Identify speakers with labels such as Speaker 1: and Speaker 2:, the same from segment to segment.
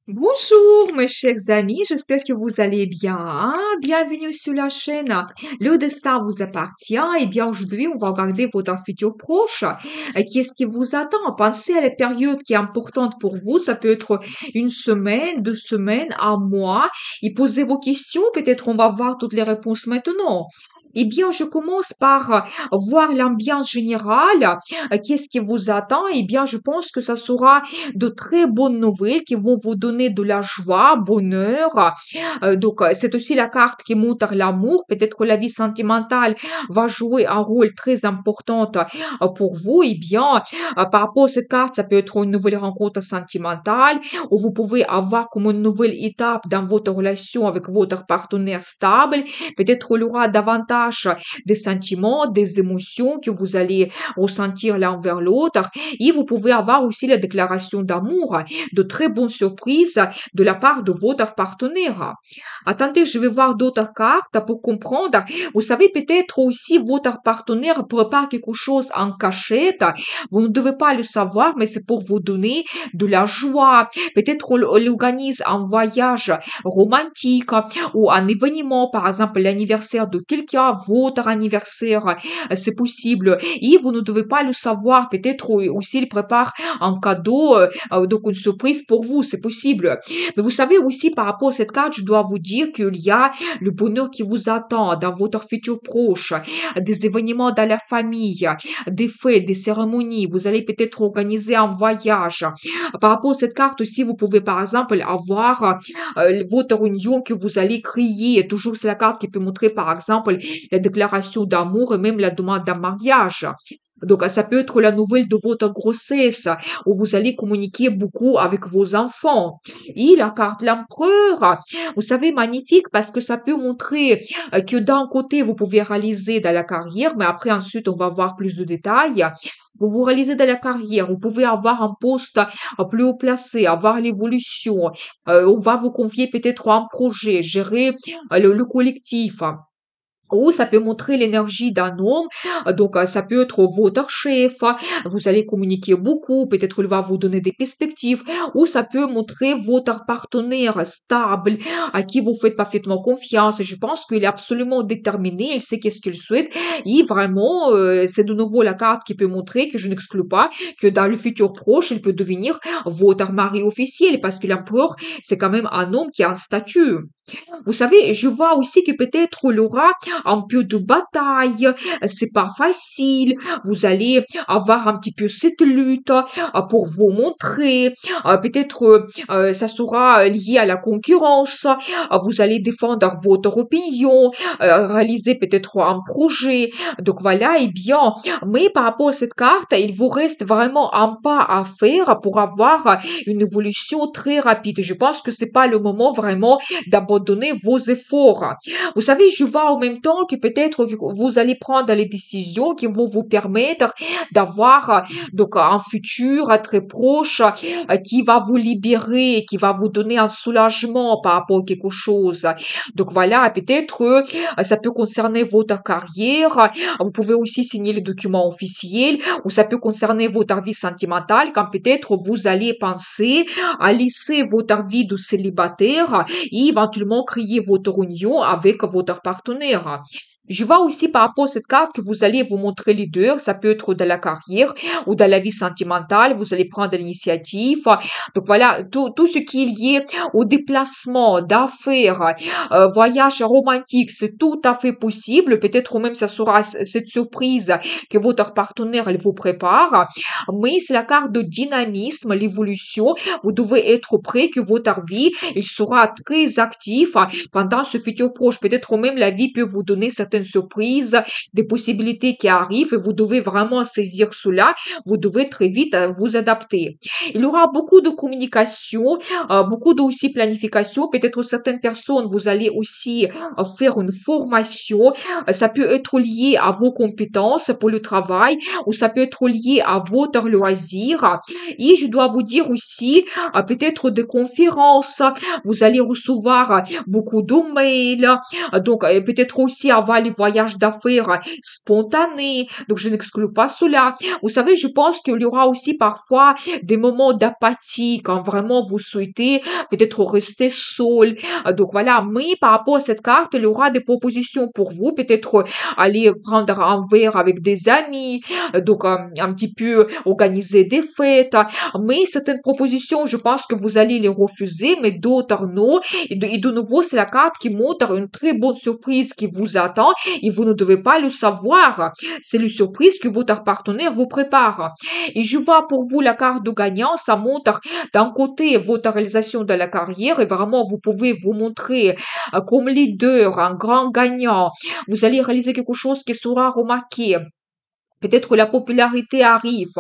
Speaker 1: Bonjour mes chers amis, j'espère que vous allez bien. Bienvenue sur la chaîne. Le destin vous appartient. Et bien aujourd'hui, on va regarder votre futur proche. Qu'est-ce qui vous attend? Pensez à la période qui est importante pour vous. Ça peut être une semaine, 2 semaines, un mois. Et posez vos questions. Peut-être on va voir toutes les réponses maintenant. Eh bien, je commence par voir l'ambiance générale. Qu'est-ce qui vous attend? Eh bien, je pense que ça sera de très bonnes nouvelles qui vont vous donner de la joie, bonheur. C'est aussi la carte qui montre l'amour. Peut-être que la vie sentimentale va jouer un rôle très important pour vous. Eh bien, par rapport à cette carte, ça peut être une nouvelle rencontre sentimentale ou vous pouvez avoir comme une nouvelle étape dans votre relation avec votre partenaire stable. Peut-être il y aura davantage des sentiments, des émotions que vous allez ressentir l'un vers l'autre. Et vous pouvez avoir aussi la déclaration d'amour, de très bonnes surprises de la part de votre partenaire. Attendez, je vais voir d'autres cartes pour comprendre. Vous savez, peut-être aussi votre partenaire prépare quelque chose en cachette. Vous ne devez pas le savoir, mais c'est pour vous donner de la joie. Peut-être on organise un voyage romantique ou un événement, par exemple l'anniversaire de quelqu'un, votre anniversaire, c'est possible. Et vous ne devez pas le savoir. Peut-être aussi il prépare un cadeau, donc une surprise pour vous, c'est possible. Mais vous savez aussi par rapport à cette carte, je dois vous dire qu'il y a le bonheur qui vous attend dans votre futur proche, des événements dans la famille, des fêtes, des cérémonies. Vous allez peut-être organiser un voyage. Par rapport à cette carte aussi, vous pouvez par exemple avoir votre union que vous allez crier. Toujours c'est la carte qui peut montrer par exemple la déclaration d'amour et même la demande d'un mariage. Donc, ça peut être la nouvelle de votre grossesse, où vous allez communiquer beaucoup avec vos enfants. Et la carte l'empereur, vous savez, magnifique parce que ça peut montrer que d'un côté, vous pouvez réaliser dans la carrière, mais après, ensuite, on va voir plus de détails. Vous vous réalisez dans la carrière, vous pouvez avoir un poste plus haut placé, avoir l'évolution. On va vous confier peut-être un projet, gérer le collectif. Ou ça peut montrer l'énergie d'un homme, ça peut être votre chef, vous allez communiquer beaucoup, peut-être il va vous donner des perspectives, ou ça peut montrer votre partenaire stable, à qui vous faites parfaitement confiance. Je pense qu'il est absolument déterminé, il sait qu'est-ce qu'il souhaite, et vraiment, c'est de nouveau la carte qui peut montrer que je n'exclus pas que dans le futur proche, il peut devenir votre mari officiel, parce que l'empereur, c'est quand même un homme qui a un statut. Vous savez, je vois aussi que peut-être il y aura un peu de bataille, c'est pas facile, vous allez avoir un petit peu cette lutte pour vous montrer, peut-être ça sera lié à la concurrence, vous allez défendre votre opinion, réaliser peut-être un projet, donc voilà, et bien, mais par rapport à cette carte, il vous reste vraiment un pas à faire pour avoir une évolution très rapide. Je pense que c'est pas le moment vraiment d'abandonner vos efforts. Vous savez, je vois en même temps que peut-être que vous allez prendre les décisions qui vont vous permettre d'avoir un futur très proche qui va vous libérer, qui va vous donner un soulagement par rapport à quelque chose. Donc voilà, peut-être ça peut concerner votre carrière. Vous pouvez aussi signer les documents officiels ou ça peut concerner votre vie sentimentale quand peut-être vous allez penser à laisser votre vie de célibataire et éventuellement créer votre union avec votre partenaire. Je vois aussi par rapport à cette carte que vous allez vous montrer leader, ça peut être dans la carrière ou dans la vie sentimentale, vous allez prendre l'initiative. Donc voilà, tout ce qui est lié au déplacement, d'affaires, voyage romantique, c'est tout à fait possible. Peut-être même ça sera cette surprise que votre partenaire elle vous prépare. Mais c'est la carte de dynamisme, l'évolution. Vous devez être prêt que votre vie, il sera très actif pendant ce futur proche. Peut-être même la vie peut vous donner certaines surprises, des possibilités qui arrivent et vous devez vraiment saisir cela. Vous devez très vite vous adapter. Il y aura beaucoup de communication, beaucoup de aussi planification. Peut-être certaines personnes, vous allez aussi faire une formation. Ça peut être lié à vos compétences pour le travail ou ça peut être lié à votre loisir. Et je dois vous dire aussi, peut-être des conférences. Vous allez recevoir beaucoup de mails. Donc, peut-être aussi avoir les voyages d'affaires spontanés. Donc, je n'exclus pas cela. Vous savez, je pense qu'il y aura aussi parfois des moments d'apathie quand vraiment vous souhaitez peut-être rester seul. Donc, voilà. Mais par rapport à cette carte, il y aura des propositions pour vous. Peut-être aller prendre un verre avec des amis. Donc, un petit peu organiser des fêtes. Mais certaines propositions, je pense que vous allez les refuser, mais d'autres non. Et de nouveau, c'est la carte qui montre une très bonne surprise qui vous attend et vous ne devez pas le savoir. C'est une surprise que votre partenaire vous prépare. Et je vois pour vous la carte de gagnant, ça montre d'un côté votre réalisation de la carrière et vraiment vous pouvez vous montrer comme leader, un grand gagnant. Vous allez réaliser quelque chose qui sera remarqué. Peut-être la popularité arrive.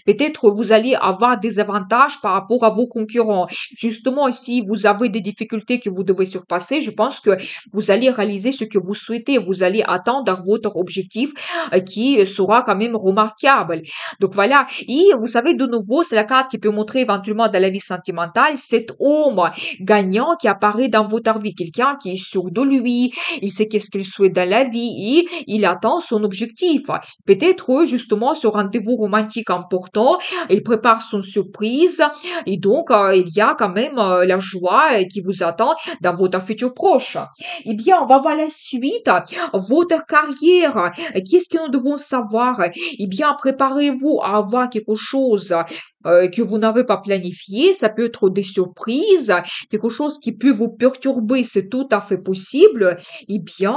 Speaker 1: Peut-être vous allez avoir des avantages par rapport à vos concurrents. Justement, si vous avez des difficultés que vous devez surpasser, je pense que vous allez réaliser ce que vous souhaitez. Vous allez atteindre votre objectif qui sera quand même remarquable. Donc voilà. Et vous savez, de nouveau, c'est la carte qui peut montrer éventuellement dans la vie sentimentale cet homme gagnant qui apparaît dans votre vie. Quelqu'un qui est sûr de lui, il sait qu'est-ce qu'il souhaite dans la vie et il attend son objectif. Peut-être justement ce rendez-vous romantique important, il prépare son surprise et donc il y a quand même la joie qui vous attend dans votre futur proche. Eh bien, on va voir la suite. Votre carrière, qu'est-ce que nous devons savoir? Eh bien, préparez-vous à avoir quelque chose que vous n'avez pas planifié, ça peut être des surprises, quelque chose qui peut vous perturber, c'est tout à fait possible. Eh bien,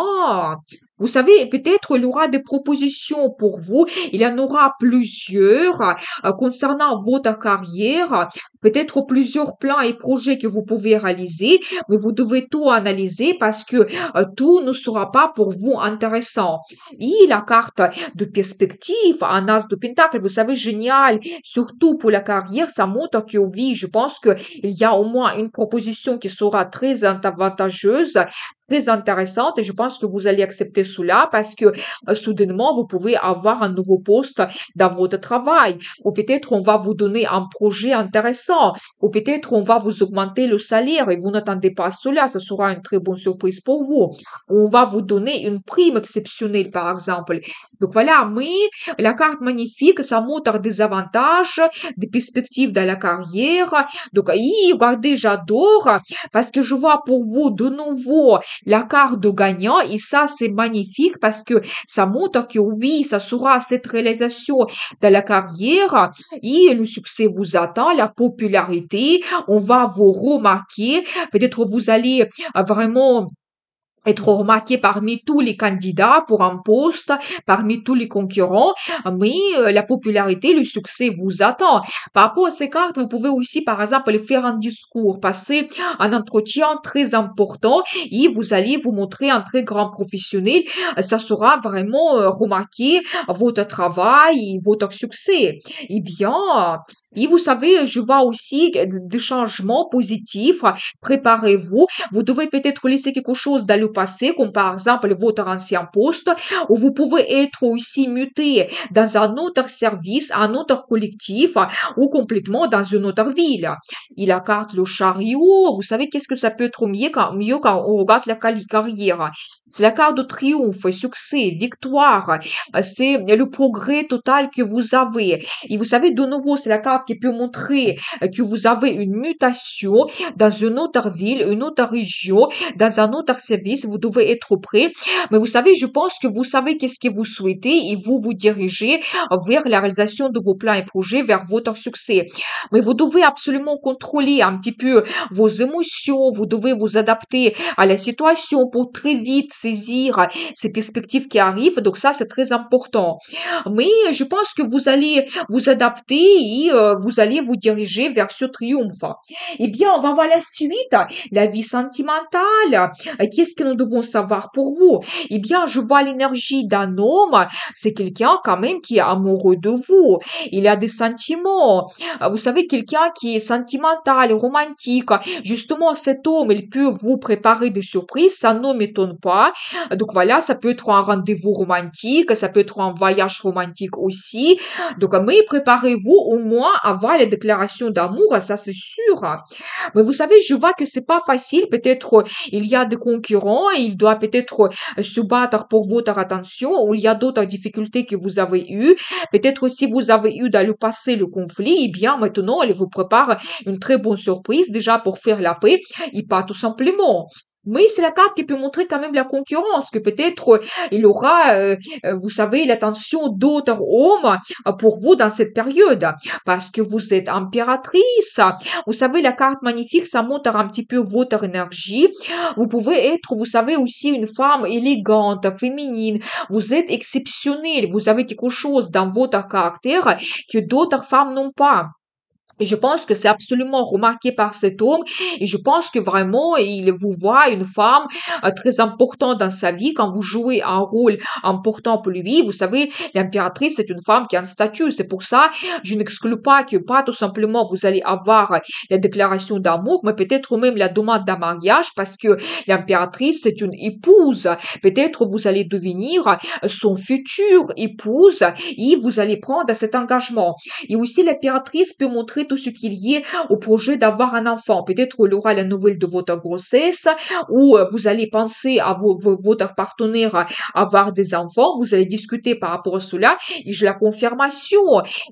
Speaker 1: vous savez, peut-être il y aura des propositions pour vous, il y en aura plusieurs concernant votre carrière, peut-être plusieurs plans et projets que vous pouvez réaliser, mais vous devez tout analyser parce que tout ne sera pas pour vous intéressant. Et la carte de perspective, un as de pentacle, vous savez, génial, surtout pour la carrière, ça montre que oui, je pense qu'il y a au moins une proposition qui sera très avantageuse, très intéressante et je pense que vous allez accepter cela parce que soudainement vous pouvez avoir un nouveau poste dans votre travail ou peut-être on va vous donner un projet intéressant ou peut-être on va vous augmenter le salaire et vous n'attendez pas cela, ce sera une très bonne surprise pour vous. On va vous donner une prime exceptionnelle par exemple. Donc voilà, mais la carte magnifique, ça montre des avantages, des perspectives dans la carrière. Donc, regardez, j'adore parce que je vois pour vous de nouveau la carte de gagnant et ça, c'est magnifique parce que ça montre que oui, ça sera cette réalisation dans la carrière et le succès vous attend, la popularité, on va vous remarquer, peut-être vous allez vraiment être remarqué parmi tous les candidats pour un poste, parmi tous les concurrents, mais la popularité, le succès vous attend. Par rapport à ces cartes, vous pouvez aussi, par exemple, faire un discours, passer un entretien très important et vous allez vous montrer un très grand professionnel. Ça sera vraiment remarqué votre travail et votre succès. Eh bien, et vous savez, je vois aussi des changements positifs. Préparez-vous. Vous devez peut-être laisser quelque chose dans le passé, comme par exemple votre ancien poste, ou vous pouvez être aussi muté dans un autre service, un autre collectif, ou complètement dans une autre ville. Et la carte, le chariot, vous savez qu'est-ce que ça peut être mieux quand on regarde la carrière. C'est la carte de triomphe, succès, victoire. C'est le progrès total que vous avez. Et vous savez, de nouveau, c'est la carte qui peut montrer que vous avez une mutation dans une autre ville, une autre région, dans un autre service. Vous devez être prêt. Mais vous savez, je pense que vous savez qu'est-ce que vous souhaitez et vous vous dirigez vers la réalisation de vos plans et projets, vers votre succès. Mais vous devez absolument contrôler un petit peu vos émotions. Vous devez vous adapter à la situation pour très vite saisir ces perspectives qui arrivent. Donc ça, c'est très important. Mais je pense que vous allez vous adapter et vous allez vous diriger vers ce triomphe. Eh bien, on va voir la suite. La vie sentimentale. Qu'est-ce que nous devons savoir pour vous? Eh bien, je vois l'énergie d'un homme. C'est quelqu'un quand même qui est amoureux de vous. Il a des sentiments. Vous savez, quelqu'un qui est sentimental, romantique. Justement, cet homme, il peut vous préparer des surprises. Ça ne m'étonne pas. Donc voilà, ça peut être un rendez-vous romantique. Ça peut être un voyage romantique aussi. Donc, mais préparez-vous au moins avoir les déclarations d'amour, ça c'est sûr. Mais vous savez, je vois que c'est pas facile. Peut-être il y a des concurrents, il doit peut-être se battre pour votre attention, ou il y a d'autres difficultés que vous avez eues. Peut-être si vous avez eu dans le passé le conflit, eh bien maintenant, elle vous prépare une très bonne surprise déjà pour faire la paix, et pas tout simplement. Oui, c'est la carte qui peut montrer quand même la concurrence, que peut-être il aura, vous savez, l'attention d'autres hommes pour vous dans cette période, parce que vous êtes impératrice. Vous savez, la carte magnifique, ça montre un petit peu votre énergie. Vous pouvez être, vous savez, aussi une femme élégante, féminine. Vous êtes exceptionnelle. Vous avez quelque chose dans votre caractère que d'autres femmes n'ont pas. Et je pense que c'est absolument remarqué par cet homme. Et je pense que vraiment, il vous voit une femme très importante dans sa vie. Quand vous jouez un rôle important pour lui, vous savez, l'impératrice, c'est une femme qui a un statut. C'est pour ça, je n'exclus pas que pas tout simplement vous allez avoir la déclaration d'amour, mais peut-être même la demande d'un mariage, parce que l'impératrice, c'est une épouse. Peut-être vous allez devenir son futur épouse et vous allez prendre cet engagement. Et aussi, l'impératrice peut montrer tout ce qu'il y est au projet d'avoir un enfant. Peut-être il aura la nouvelle de votre grossesse, ou vous allez penser à votre partenaire avoir des enfants. Vous allez discuter par rapport à cela. Et j'ai la confirmation.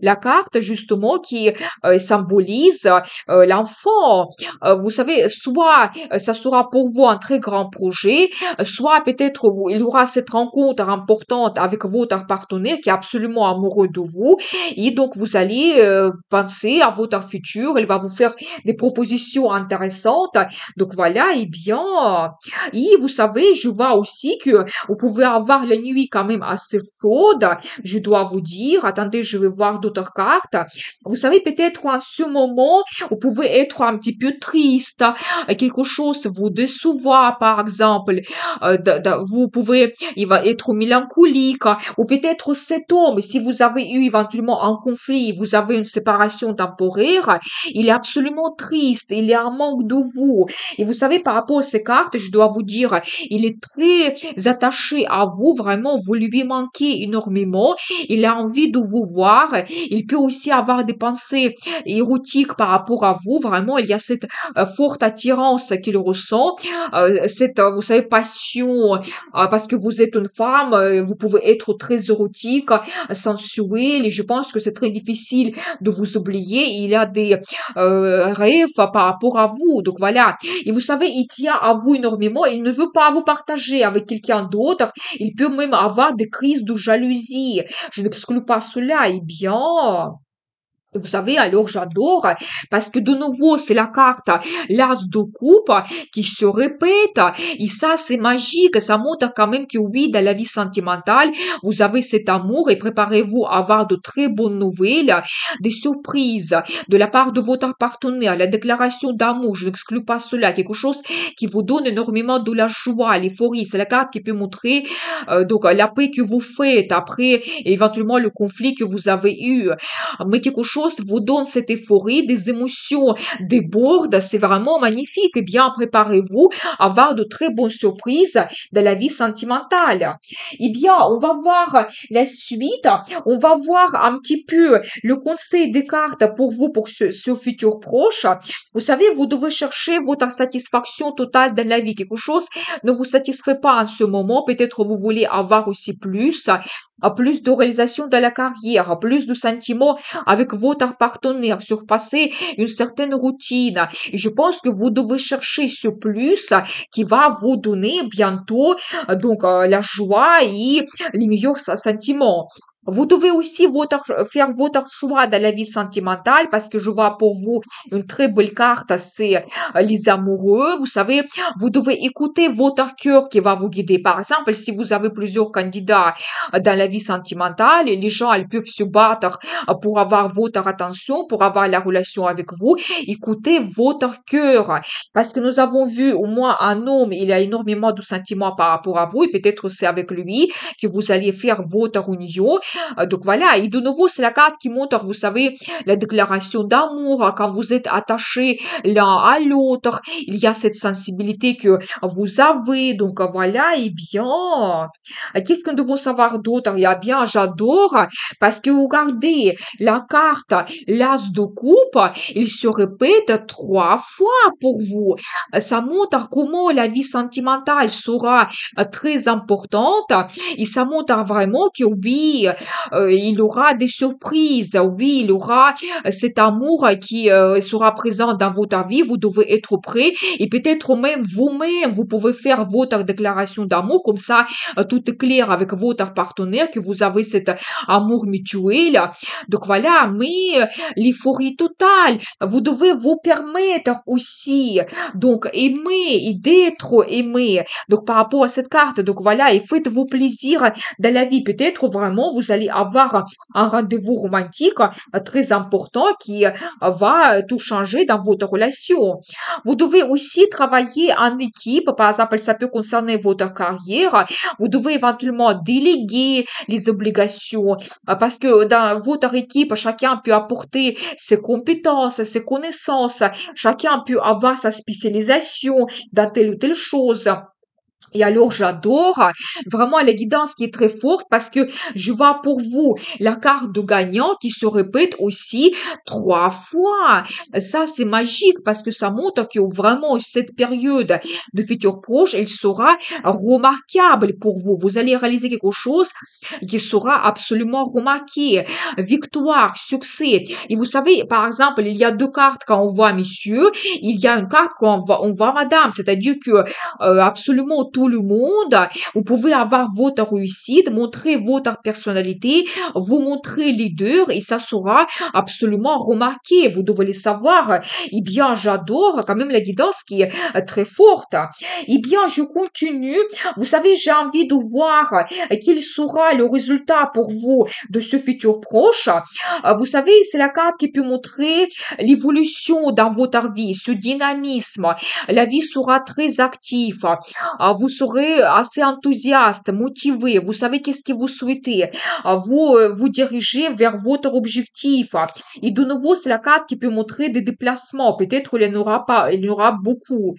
Speaker 1: La carte, justement, qui symbolise l'enfant. Vous savez, soit ça sera pour vous un très grand projet, soit peut-être il y aura cette rencontre importante avec votre partenaire qui est absolument amoureux de vous. Et donc, vous allez penser à votre futur. Elle va vous faire des propositions intéressantes. Donc, voilà, eh bien, et vous savez, je vois aussi que vous pouvez avoir la nuit quand même assez chaude. Je dois vous dire, attendez, je vais voir d'autres cartes. Vous savez, peut-être en ce moment, vous pouvez être un petit peu triste. Quelque chose vous décevoir, par exemple. Vous pouvez, il va être mélancolique. Ou peut-être cet homme, si vous avez eu éventuellement un conflit, vous avez une séparation temporaire, il est absolument triste, il est en manque de vous. Et vous savez, par rapport à ces cartes, je dois vous dire, il est très attaché à vous, vraiment, vous lui manquez énormément, il a envie de vous voir, il peut aussi avoir des pensées érotiques par rapport à vous, vraiment, il y a cette forte attirance qu'il ressent, cette, vous savez, passion, parce que vous êtes une femme, vous pouvez être très érotique, sensuelle, et je pense que c'est très difficile de vous oublier. Il a des rêves par rapport à vous. Donc voilà. Et vous savez, il tient à vous énormément. Il ne veut pas vous partager avec quelqu'un d'autre. Il peut même avoir des crises de jalousie. Je n'exclus pas cela. Eh bien, vous savez, alors j'adore, parce que de nouveau, c'est la carte l'as de coupe qui se répète, et ça, c'est magique, ça montre quand même que oui, dans la vie sentimentale, vous avez cet amour et préparez-vous à avoir de très bonnes nouvelles, des surprises de la part de votre partenaire, la déclaration d'amour, je n'exclus pas cela, quelque chose qui vous donne énormément de la joie, l'euphorie, c'est la carte qui peut montrer donc la paix que vous faites après éventuellement le conflit que vous avez eu, mais quelque chose vous donne cette euphorie, des émotions débordent, c'est vraiment magnifique. Eh bien, préparez-vous à avoir de très bonnes surprises dans la vie sentimentale. Eh bien, on va voir la suite, on va voir un petit peu le conseil des cartes pour vous, pour ce futur proche. Vous savez, vous devez chercher votre satisfaction totale dans la vie. Quelque chose ne vous satisfait pas en ce moment, peut-être vous voulez avoir aussi plus, à plus de réalisation de la carrière, à plus de sentiments avec votre partenaire, surpasser une certaine routine. Et je pense que vous devez chercher ce plus qui va vous donner bientôt donc la joie et les meilleurs sentiments. Vous devez aussi faire votre choix dans la vie sentimentale parce que je vois pour vous une très belle carte, c'est les amoureux. Vous savez, vous devez écouter votre cœur qui va vous guider. Par exemple, si vous avez plusieurs candidats dans la vie sentimentale, et les gens, elles peuvent se battre pour avoir votre attention, pour avoir la relation avec vous. Écoutez votre cœur. Parce que nous avons vu au moins un homme, il a énormément de sentiments par rapport à vous, et peut-être c'est avec lui que vous allez faire votre union. Donc voilà, et de nouveau, c'est la carte qui montre, vous savez, la déclaration d'amour, quand vous êtes attachés l'un à l'autre, il y a cette sensibilité que vous avez. Donc voilà, et bien, qu'est-ce que nous devons savoir d'autre? Eh bien, j'adore parce que regardez, la carte, l'as de coupe, il se répète 3 fois pour vous. Ça montre comment la vie sentimentale sera très importante et ça montre vraiment que oui, il aura des surprises, oui, il aura cet amour qui sera présent dans votre vie. Vous devez être prêt et peut-être même vous-même, vous pouvez faire votre déclaration d'amour comme ça, tout est clair avec votre partenaire que vous avez cet amour mutuel. Donc voilà, mais l'euphorie totale, vous devez vous permettre aussi donc aimer et d'être aimé. Donc par rapport à cette carte, donc voilà, et faites-vous plaisir dans la vie. Peut-être vraiment vous allez avoir un rendez-vous romantique très important qui va tout changer dans votre relation. Vous devez aussi travailler en équipe. Par exemple, ça peut concerner votre carrière. Vous devez éventuellement déléguer les obligations parce que dans votre équipe, chacun peut apporter ses compétences, ses connaissances. Chacun peut avoir sa spécialisation dans telle ou telle chose. Et alors, j'adore vraiment la guidance qui est très forte parce que je vois pour vous la carte de gagnant qui se répète aussi 3 fois. Ça, c'est magique parce que ça montre que vraiment cette période de futur proche, elle sera remarquable pour vous. Vous allez réaliser quelque chose qui sera absolument remarqué. Victoire, succès. Et vous savez, par exemple, il y a 2 cartes quand on voit monsieur, il y a une carte quand on voit madame. C'est-à-dire que absolument tout le monde. Vous pouvez avoir votre réussite, montrer votre personnalité, vous montrer leader et ça sera absolument remarqué. Vous devez le savoir. Eh bien, j'adore quand même la guidance qui est très forte. Eh bien, je continue. Vous savez, j'ai envie de voir quel sera le résultat pour vous de ce futur proche. Vous savez, c'est la carte qui peut montrer l'évolution dans votre vie, ce dynamisme. La vie sera très active. Vous serez assez enthousiaste, motivé. Vous savez qu'est-ce que vous souhaitez. Vous dirigez vers votre objectif. Et de nouveau, c'est la carte qui peut montrer des déplacements. Peut-être il n'y en aura pas, il y en aura beaucoup.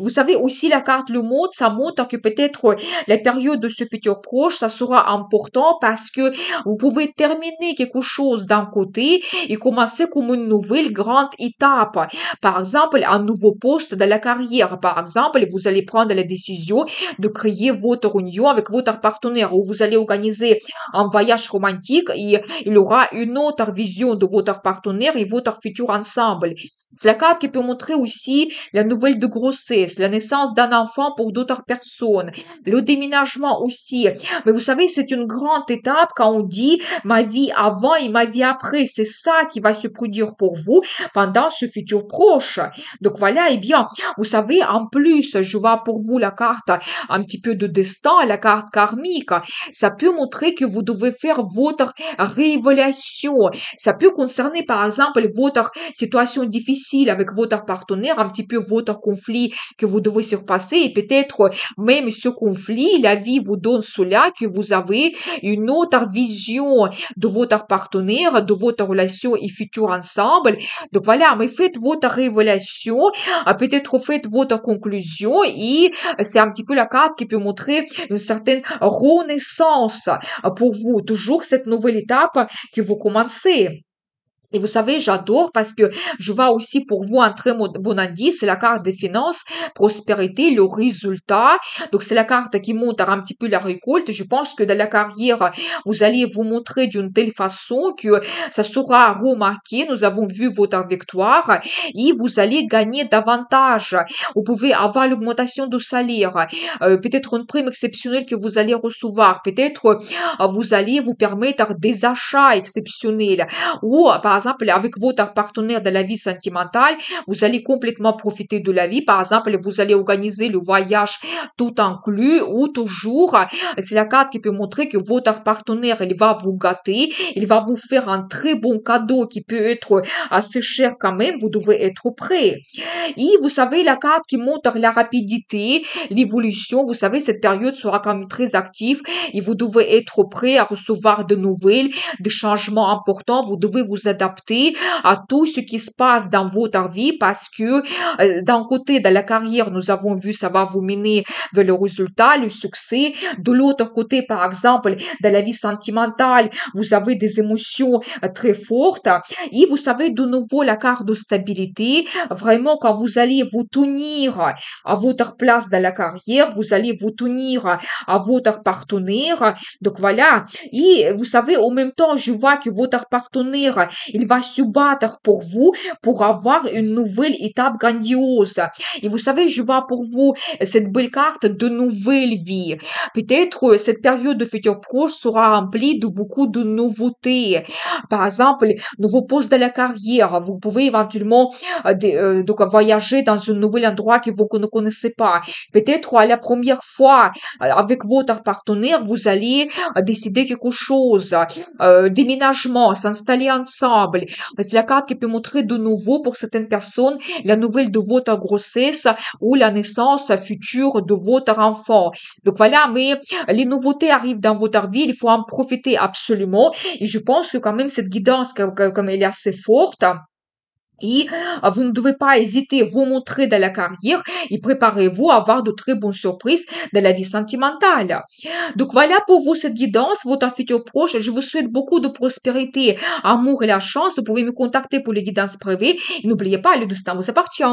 Speaker 1: Vous savez aussi la carte le montre, ça montre que peut-être la période de ce futur proche, ça sera important parce que vous pouvez terminer quelque chose d'un côté et commencer comme une nouvelle grande étape. Par exemple, un nouveau poste dans la carrière. Par exemple, vous allez prendre la décision de créer votre union avec votre partenaire ou vous allez organiser un voyage romantique et il y aura une autre vision de votre partenaire et votre futur ensemble. C'est la carte qui peut montrer aussi la nouvelle de grossesse, la naissance d'un enfant pour d'autres personnes, le déménagement aussi. Mais vous savez, c'est une grande étape quand on dit ma vie avant et ma vie après. C'est ça qui va se produire pour vous pendant ce futur proche. Donc voilà, eh bien, vous savez, en plus, je vois pour vous la carte un petit peu de destin, la carte karmique. Ça peut montrer que vous devez faire votre révélation. Ça peut concerner, par exemple, votre situation difficile avec votre partenaire, un petit peu votre conflit que vous devez surpasser et peut-être même ce conflit, la vie vous donne cela, que vous avez une autre vision de votre partenaire, de votre relation et futur ensemble. Donc voilà, mais faites votre révélation, peut-être faites votre conclusion et c'est un petit peu la carte qui peut montrer une certaine renaissance pour vous. Toujours cette nouvelle étape que vous commencez. Et vous savez, j'adore parce que je vois aussi pour vous un très bon indice, c'est la carte des finances, prospérité, le résultat. Donc, c'est la carte qui montre un petit peu la récolte. Je pense que dans la carrière, vous allez vous montrer d'une telle façon que ça sera remarqué. Nous avons vu votre victoire et vous allez gagner davantage. Vous pouvez avoir l'augmentation de salaire, peut-être une prime exceptionnelle que vous allez recevoir. Peut-être vous allez vous permettre des achats exceptionnels ou, par exemple, avec votre partenaire de la vie sentimentale, vous allez complètement profiter de la vie. Par exemple, vous allez organiser le voyage tout inclus ou toujours, c'est la carte qui peut montrer que votre partenaire, il va vous gâter, il va vous faire un très bon cadeau qui peut être assez cher quand même, vous devez être prêt. Et vous savez, la carte qui montre la rapidité, l'évolution, vous savez, cette période sera quand même très active et vous devez être prêt à recevoir de nouvelles, des changements importants. Vous devez vous adapter à tout ce qui se passe dans votre vie parce que d'un côté, dans la carrière, nous avons vu, ça va vous mener vers le résultat, le succès. De l'autre côté, par exemple, dans la vie sentimentale, vous avez des émotions très fortes. Et vous savez, de nouveau, la carte de stabilité. Vraiment, quand vous allez vous tenir à votre place dans la carrière, vous allez vous tenir à votre partenaire. Donc voilà. Et vous savez, en même temps, je vois que votre partenaire, il va se battre pour vous pour avoir une nouvelle étape grandiose. Et vous savez, je vois pour vous cette belle carte de nouvelle vie. Peut-être cette période de futur proche sera remplie de beaucoup de nouveautés. Par exemple, nouveaux postes de la carrière. Vous pouvez éventuellement donc voyager dans un nouvel endroit que vous ne connaissez pas. Peut-être à la première fois avec votre partenaire, vous allez décider quelque chose, déménagement, s'installer ensemble. C'est la carte qui peut montrer de nouveau pour certaines personnes la nouvelle de votre grossesse ou la naissance future de votre enfant. Donc voilà, mais les nouveautés arrivent dans votre vie, il faut en profiter absolument. Et je pense que quand même cette guidance, comme elle est assez forte, et vous ne devez pas hésiter à vous montrer dans la carrière et préparez-vous à avoir de très bonnes surprises dans la vie sentimentale. Donc voilà pour vous cette guidance, votre futur proche. Je vous souhaite beaucoup de prospérité, amour et la chance. Vous pouvez me contacter pour les guidances privées. Et n'oubliez pas, le destin vous appartient.